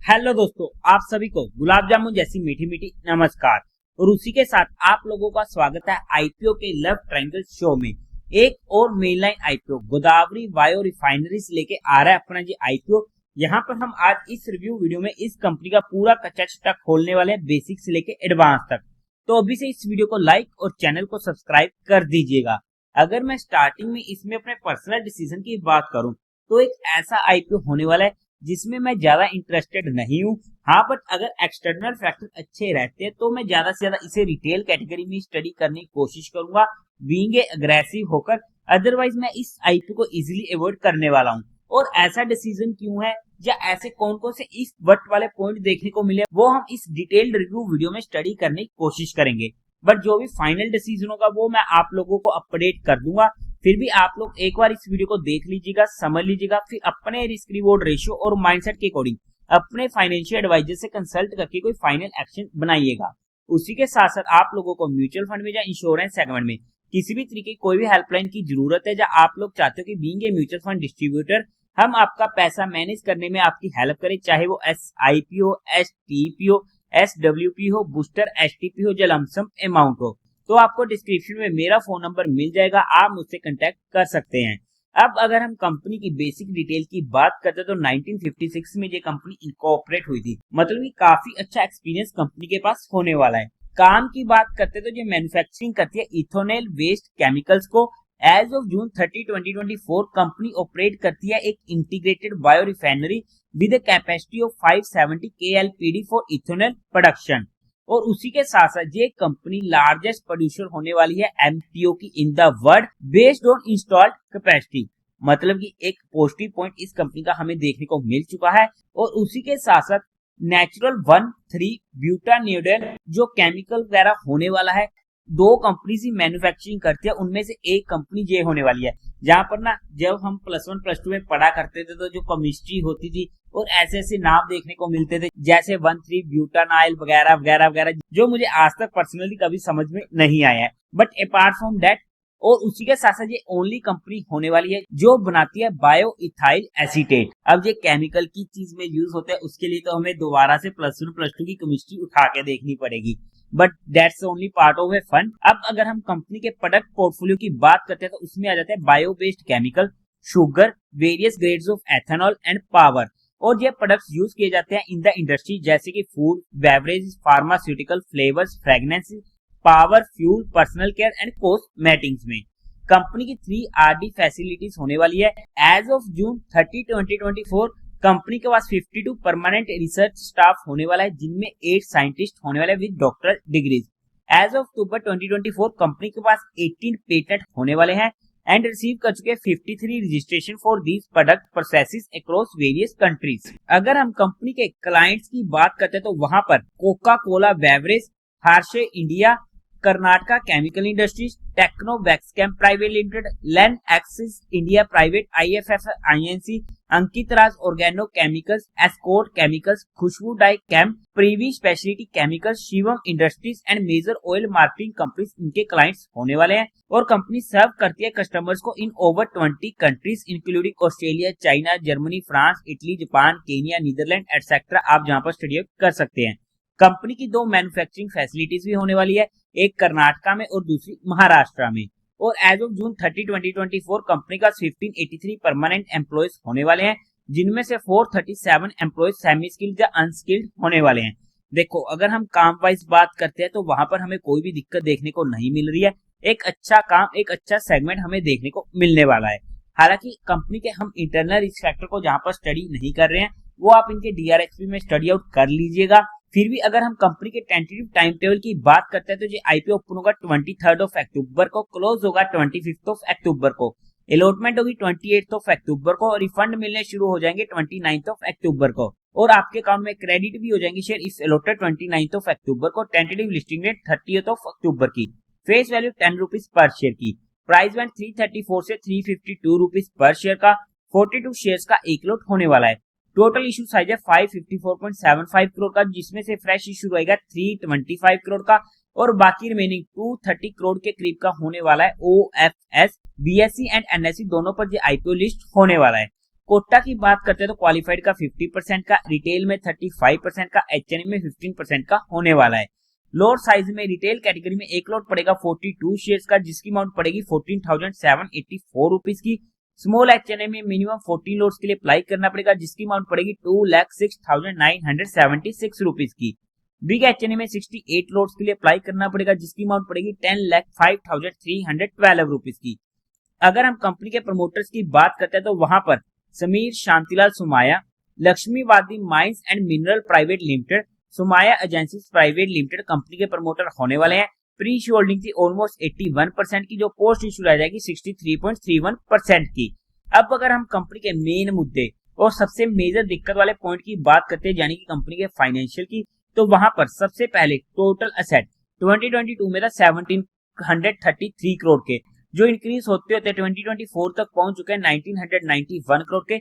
Hello दोस्तों, आप सभी को गुलाब जामुन जैसी मीठी मीठी नमस्कार। और उसी के साथ आप लोगों का स्वागत है आईपीओ के लव ट्रायंगल शो में। एक और mainline IPO Godavari bio refinery से लेके आ रहा है अपना जी आईपीओ। यहाँ पर हम आज इस रिव्यू वीडियो में इस कंपनी का पूरा कच्चा चिट्ठा खोलने वाले हैं, बेसिक से लेके एडवांस तक। तो अभी से इस वीडियो को लाइक और चैनल को सब्सक्राइब कर दीजिएगा। अगर मैं स्टार्टिंग में इसमें अपने पर्सनल डिसीजन की बात करूं तो एक ऐसा आईपीओ होने वाला है जिसमें मैं ज्यादा इंटरेस्टेड नहीं हूँ। हाँ, बट अगर एक्सटर्नल फैक्टर अच्छे रहते हैं तो मैं ज्यादा से ज्यादा इसे रिटेल कैटेगरी में स्टडी करने की कोशिश करूंगा, बीइंग ए अग्रेसिव होकर। अदरवाइज मैं इस आईपीओ को इजीली अवॉइड करने वाला हूँ। और ऐसा डिसीजन क्यों है या ऐसे कौन कौन से इस वट वाले पॉइंट देखने को मिले वो हम इस डिटेल्ड रिव्यू वीडियो में स्टडी करने की कोशिश करेंगे। बट जो भी फाइनल डिसीजन होगा वो मैं आप लोगों को अपडेट कर दूंगा। फिर भी आप लोग एक बार इस वीडियो को देख लीजिएगा, समझ लीजिएगा, फिर अपने रिस्क रिवॉर्ड रेशियो और माइंडसेट के अकॉर्डिंग अपने फाइनेंशियल एडवाइजर से कंसल्ट करके कोई फाइनल एक्शन बनाइएगा। उसी के साथ साथ आप लोगों को म्यूचुअल फंड में या इंश्योरेंस सेगमेंट में किसी भी तरीके की कोई भी हेल्पलाइन की जरूरत है, या आप लोग चाहते हो कि being a mutual fund distributor हम आपका पैसा मैनेज करने में आपकी हेल्प करें, चाहे वो SIP हो, STP हो, SWP हो, बूस्टर STP हो, या लमसम अमाउंट हो, तो आपको डिस्क्रिप्शन में मेरा फोन नंबर मिल जाएगा, आप मुझसे कांटेक्ट कर सकते हैं। अब अगर हम कंपनी की बेसिक डिटेल की बात करते हैं तो 1956 में ये कंपनी इनकॉर्पोरेट हुई थी। मतलब कि काफी अच्छा एक्सपीरियंस कंपनी के पास होने वाला है। काम की बात करते तो ये मैन्युफैक्चरिंग करती है इथेनॉल बेस्ड केमिकल्स को। As of June 30, 2024 company operate करती है एक integrated bio refinery with a capacity of 570 KLPD for ethanol production. और उसी के साथ साथ ये कंपनी लार्जेस्ट प्रोड्यूसर होने वाली है एमटीओ की in the world based on installed capacity. मतलब कि एक पॉजिटिव पॉइंट इस कंपनी का हमें देखने को मिल चुका है। और उसी के साथ साथ नेचुरल 1,3 ब्यूटानियोडल जो केमिकल वगैरह होने वाला है, दो कंपनीज ही मैन्युफैक्चरिंग करती है, उनमें से एक कंपनी ये होने वाली है। जहां पर ना जब हम +1 +2 में पढ़ा करते थे तो जो केमिस्ट्री होती थी और ऐसे ऐसे नाम देखने को मिलते थे जैसे 1,3 ब्यूटानाइल वगैरह वगैरह वगैरह, जो मुझे आज तक पर्सनली कभी समझ में नहीं आया है। बट अपार्ट फ्रॉम दैट, और उसी के साथ साथ ये ओनली कंपनी होने वाली है जो बनाती है बायो इथाइल एसीटेट। अब ये केमिकल की चीज में यूज होता है, उसके लिए तो हमें दोबारा से +1 +2 की केमिस्ट्री उठा के देखनी पड़ेगी, but that's only part of a fun. अब अगर हम कंपनी के प्रोडक्ट पोर्टफोलियो की बात करते हैं तो उसमें आ जाता है bio based chemical, sugar, various grades of ethanol and power. और ये प्रोडक्ट्स यूज किए जाते हैं इन द इंडस्ट्री जैसे कि food, beverage, pharmaceutical, flavours, fragrance, power, fuel, personal care and cosmetics में। कंपनी की 3 R&D फैसिलिटीज होने वाली है। एज ऑफ जून 30, 2024 कंपनी के पास 52 परमानेंट रिसर्च स्टाफ होने वाला है, जिनमें 8 साइंटिस्ट होने वाले with doctoral degrees. As of October 2024 company के पास 18 पेटेंट होने वाले हैं एंड रिसीव कर चुके 53 registration for these product processes across various countries. अगर हम कंपनी के क्लाइंट्स की बात करते हैं तो वहां पर Coca Cola beverage, Hershey India, Karnataka chemical industries, techno Waxchem private limited, Lanxess India private IFF INC, Ankit Raj organo chemicals, Escort chemicals, Khushbu dye chem, Privi speciality chemicals, Shivam industries and major oil marketing companies इनके clients होने वाले हैं। और company सर्व करती है customers को in over 20 countries including Australia, China, Germany, France, Italy, Japan, Kenya, Netherland etcetera. आप जहां पर स्टडी कर सकते हैं। कंपनी की 2 मैन्युफैक्चरिंग फैसिलिटीज भी होने वाली है, एक कर्नाटका में और दूसरी महाराष्ट्र में। और एज ऑफ जून 30, 2024 कंपनी का 1583 परमानेंट एम्प्लॉयज होने वाले हैं, जिनमें से 437 एम्प्लॉयज सेमी स्किल्ड या अनस्किल्ड होने वाले हैं। देखो, अगर हम काम वाइज बात करते हैं तो वहां पर हमें कोई भी दिक्कत देखने को नहीं मिल रही है। एक अच्छा काम, एक अच्छा सेगमेंट हमें देखने को मिलने वाला है। हालांकि कंपनी के हम इंटरनल रिस्क फैक्टर को जहां पर स्टडी नहीं कर रहे हैं वो आप इनके DRHP में स्टडी आउट कर लीजिएगा। फिर भी अगर हम कंपनी के टेंटेटिव टाइम टेबल की बात करते हैं तो ये IPO ओपन होगा 23 अक्टूबर को, क्लोज होगा 25 अक्टूबर को, अलॉटमेंट होगी 28 अक्टूबर को, और रिफंड मिलने शुरू हो जाएंगे 29 अक्टूबर को, और आपके अकाउंट में क्रेडिट भी हो जाएंगे शेयर इस अलॉटेड 29 अक्टूबर को। टेंटेटिव लिस्टिंग डेट 30 अक्टूबर की। Face value 10 rupees per share की। प्राइस बैंड 334 से 352 रुपीज पर शेयर का। 42 शेयर्स का एक लॉट होने वाला है। टोटल इशू साइज है 554.75 करोड़ का, जिसमें से फ्रेश इशू रहेगा 325 करोड़ का, और बाकी रिमेनिंग 230 करोड़ के करीब का होने वाला है OFS, BSE एंड NSE दोनों पर ये IPO लिस्ट होने वाला है। कोटा की बात करते हैं तो क्वालिफाइड का 50% का, रिटेल में 35% का, एचएनए में 15% का होने वाला है। लोट साइज में रिटेल कैटेगरी में एक लोट पड़ेगा 42 शेयर्स का, जिसकी अमाउंट पड़ेगी 14,784 रुपीज की। स्मॉल एचएनए में मिनिमम 14 लोट्स के लिए अप्लाई करना पड़ेगा, जिसकी अमाउंट पड़ेगी 2,06,976 रुपीज की। बिग एचएनए में 68 लोट्स के लिए अप्लाई करना पड़ेगा, जिसकी अमाउंट पड़ेगी 10,05,312 रुपीज की। अगर हम कंपनी के प्रमोटर्स की बात करते हैं तो वहां पर Sameer Shantilal Sumaya, Lakshmiwadi mines and mineral private limited, Sumaya agencies private limited company के प्रमोटर होने वाले हैं। प्री इश्यू होल्डिंग थी ऑलमोस्ट 81% की, जो पोस्ट इश्यू रह जाएगी 63.31% की। अब अगर हम कंपनी के मेन मुद्दे और सबसे मेजर दिक्कत वाले पॉइंट की बात करते हैं, यानी कि कंपनी के फाइनेंशियल की, तो वहां पर सबसे पहले टोटल असेट 2022 में था 1733 करोड़ के, जो इंक्रीज होते होते 2024 तक पहुंच चुके हैं 1991 करोड़ के।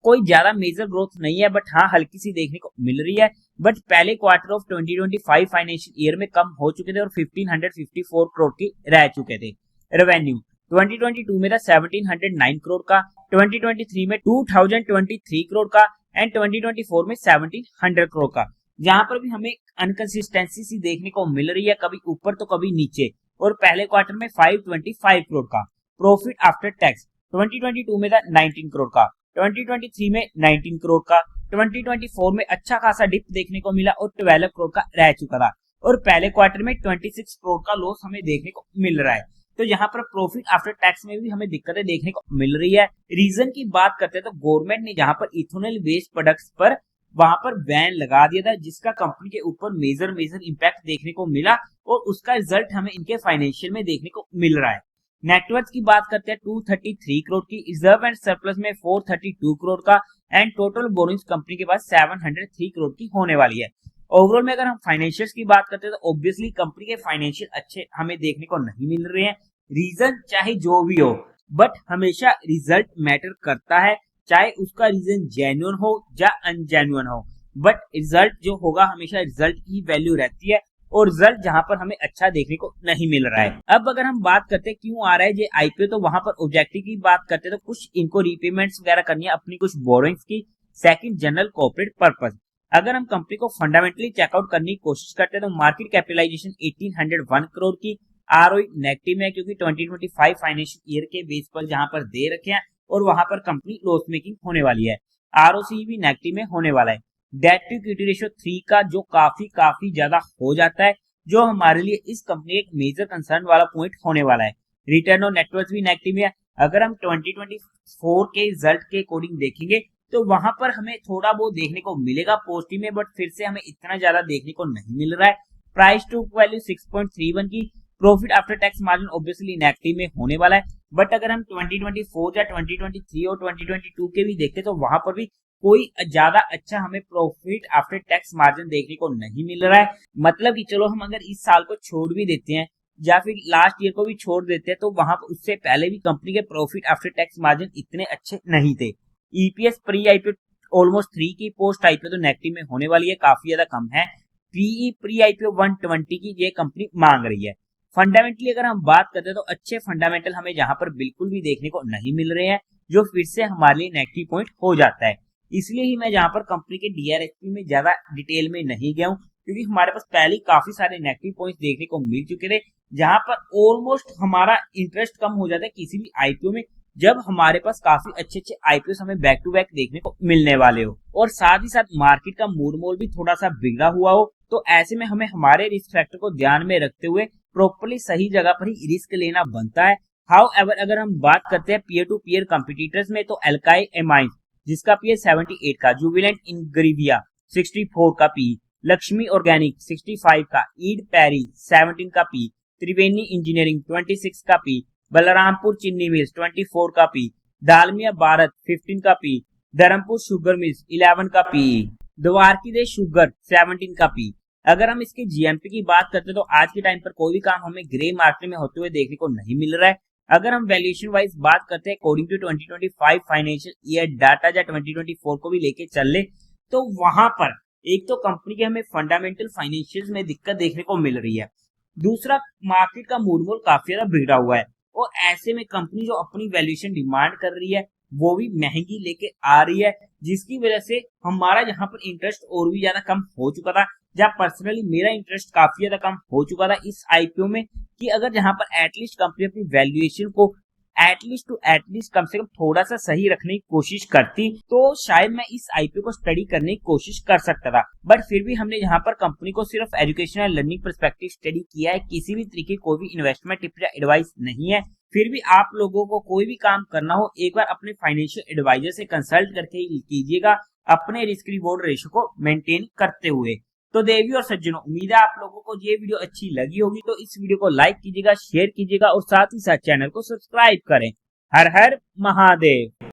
कोई ज्यादा मेजर ग्रोथ नहीं है, बट हाँ हल्की सी देखने को मिल रही है। बट पहले क्वार्टर ऑफ 2025 फाइनेंशियल ईयर में कम हो चुके थे और 1554 करोड़ की रह चुके थे। रेवेन्यू 2022 में था 1709 करोड़ का, 2023 में 2023 करोड़ का एंड 2024 में 1700 करोड़ का। जहां पर भी हमें अनकंसिस्टेंसी सी देखने को मिल रही है, कभी ऊपर तो कभी नीचे। और पहले क्वार्टर में 525 करोड़ का प्रॉफिट आफ्टर टैक्स 2022 में था 19 करोड़ का, 2023 में 19 करोड़ का, 2024 में अच्छा खासा डिप देखने को मिला और 12 करोड़ का रह चुका था। और पहले क्वार्टर में 26 करोड़ का लॉस हमें देखने को मिल रहा है। तो यहाँ पर प्रॉफिट आफ्टर टैक्स में भी हमें दिक्कतें देखने को मिल रही है। रीजन की बात करते हैं तो गवर्नमेंट ने जहां पर इथेनॉल बेस्ड प्रोडक्ट्स पर वहां पर बैन लगा दिया था, जिसका कंपनी के ऊपर मेजर इंपैक्ट देखने को मिला और उसका रिजल्ट हमें इनके फाइनेंशियल में देखने को मिल रहा है। नेटवर्थ की बात करते हैं 233 करोड़ की, रिजर्व एंड सरप्लस में 432 करोड़ का एंड टोटल बोरिंग्स कंपनी के पास 703 करोड़ की होने वाली है। ओवरऑल में अगर हम फाइनेंशियल्स की बात करते हैं तो ऑब्वियसली कंपनी के फाइनेंशियल अच्छे हमें देखने को नहीं मिल रहे हैं। रीजन चाहे जो भी हो, बट हमेशा रिजल्ट मैटर करता है, चाहे उसका रीजन जेन्युइन हो या अनजेन्युइन हो, बट रिजल्ट जो होगा हमेशा रिजल्ट की वैल्यू रहती है और रिजल्ट जहां पर हमें अच्छा देखने को नहीं मिल रहा है। अब अगर हम बात करते हैं क्यों आ रहा है ये आईपीओ, तो वहां पर ऑब्जेक्टिव की बात करते हैं तो कुछ इनको रीपेमेंट्स वगैरह करनी है अपनी कुछ बोरोइंग्स की, सेकंड जनरल कॉर्पोरेट पर्पस। अगर हम कंपनी को फंडामेंटली चेकआउट करने की कोशिश करते हैं तो मार्केट कैपिटलाइजेशन 1801 करोड़ की, आरओई नेगेटिव है क्योंकि 2025 फाइनेंशियल ईयर के बेस पर जहां पर दे रखे हैं और वहां पर कंपनी लॉस मेकिंग होने वाली है। आरओसी भी नेगेटिव में होने वाला है। डेट टू इक्विटी रेशियो 3 का जो काफी ज्यादा हो जाता है, जो हमारे लिए इस कंपनी एक मेजर कंसर्न वाला पॉइंट होने वाला है। रिटर्न ऑन नेटवर्थ भी नेगेटिव है। अगर हम 2024 के रिजल्ट के अकॉर्डिंग देखेंगे तो वहां पर हमें थोड़ा बहुत देखने को मिलेगा पॉजिटिव में, बट फिर से हमें इतना ज्यादा देखने को नहीं मिल रहा है। प्राइस टू वैल्यू 6.31 की, profit after tax margin obviously negative में होने वाला है। बट अगर हम 2024 या 2023 और 2022 के भी देखते तो वहां पर भी कोई ज्यादा अच्छा हमें प्रॉफिट आफ्टर टैक्स मार्जिन देखने को नहीं मिल रहा है। मतलब कि चलो हम अगर इस साल को छोड़ भी देते हैं या फिर लास्ट ईयर को भी छोड़ देते हैं तो वहां पर उससे पहले भी कंपनी के प्रॉफिट आफ्टर टैक्स मार्जिन इतने अच्छे नहीं थे। ईपीएस प्री आईपीओ ऑलमोस्ट 3 की, पोस्ट आईपीओ तो नेगेटिव में होने वाली है, काफी ज्यादा कम है। पीई प्री आईपीओ 120 की ये कंपनी मांग रही है। फंडामेंटली अगर हम बात करते हैं तो अच्छे फंडामेंटल हमें जहां पर बिल्कुल भी देखने को नहीं मिल रहे हैं, जो फिर से हमारे लिए नेगेटिव पॉइंट हो जाता है। इसलिए ही मैं जहां पर कंपनी के डीआरएसपी में ज्यादा डिटेल में नहीं गया हूं, क्योंकि हमारे पास पहले काफी सारे नेगेटिव पॉइंट्स देखने को मिल चुके थे, जहां पर ऑलमोस्ट हमारा इंटरेस्ट कम हो जाता है किसी भी आईपीओ में, जब हमारे पास काफी अच्छे आईपीओ हमें बैक टू बैक देखने को मिलने वाले हो और साथ ही साथ मार्केट का मूड मोल भी थोड़ा सा बिगड़ा हुआ हो। तो ऐसे में हमें हमारे रिस्क फैक्टर को ध्यान में रखते हुए प्रॉपर्ली सही जगह पर ही रिस्क लेना बनता है। हाउएवर अगर हम बात करते हैं पीयर टू पीयर कंपिटिटर्स में, तो एल्काई एमाइंस जिसका पी है 78 का, जुबिलेंट इंग्रेविया 64 का पी, लक्ष्मी ऑर्गेनिक 65 का, ईड पैरी 17 का पी, त्रिवेणी इंजीनियरिंग 26 का पी, बलरामपुर चीनी मिल्स 24 का पी, दालमिया भारत 15 का पी, धर्मपुर शुगर मिल्स 11 का पी, द्वारकीदेश शुगर 17 का पी। अगर हम इसके जीएमपी की बात करते हैं तो आज के टाइम पर कोई भी काम हमें ग्रे मार्केट में होते हुए देखने को नहीं मिल रहा है। अगर हम वैल्यूएशन वाइज बात करते हैं according to 2025 financial year data या 2024 को भी लेके चल ले, तो वहां पर एक तो कंपनी के हमें फंडामेंटल फाइनेंशियल में दिक्कत देखने को मिल रही है, दूसरा मार्केट का मूड मोल काफी ज्यादा बिगड़ा हुआ है और ऐसे में कंपनी जो अपनी वैल्यूएशन डिमांड कर रही है वो भी महंगी लेके आ रही है, जिसकी वजह से हमारा यहाँ पर इंटरेस्ट और भी ज्यादा कम हो चुका था। जहाँ पर्सनली मेरा इंटरेस्ट काफी ज्यादा कम हो चुका था इस आईपीओ में, कि अगर जहां पर एटलीस्ट कंपनी अपनी वैल्यूएशन को एटलीस्ट कम से कम थोड़ा सा सही रखने की कोशिश करती, तो शायद मैं इस आईपीओ को स्टडी करने की कोशिश कर सकता था। बट फिर भी हमने यहाँ पर कंपनी को सिर्फ एजुकेशनल लर्निंग पर्सपेक्टिव स्टडी किया है, किसी भी तरीके कोई भी इन्वेस्टमेंट टिप या एडवाइस नहीं है। फिर भी आप लोगों को कोई भी काम करना हो, एक बार अपने फाइनेंशियल एडवाइजर से कंसल्ट करके कीजिएगा, अपने रिस्क रिवॉर्ड रेशो को मेंटेन करते हुए। तो देवी और सज्जनों, उम्मीद है आप लोगों को ये वीडियो अच्छी लगी होगी, तो इस वीडियो को लाइक कीजिएगा, शेयर कीजिएगा और साथ ही साथ चैनल को सब्सक्राइब करें। हर हर महादेव।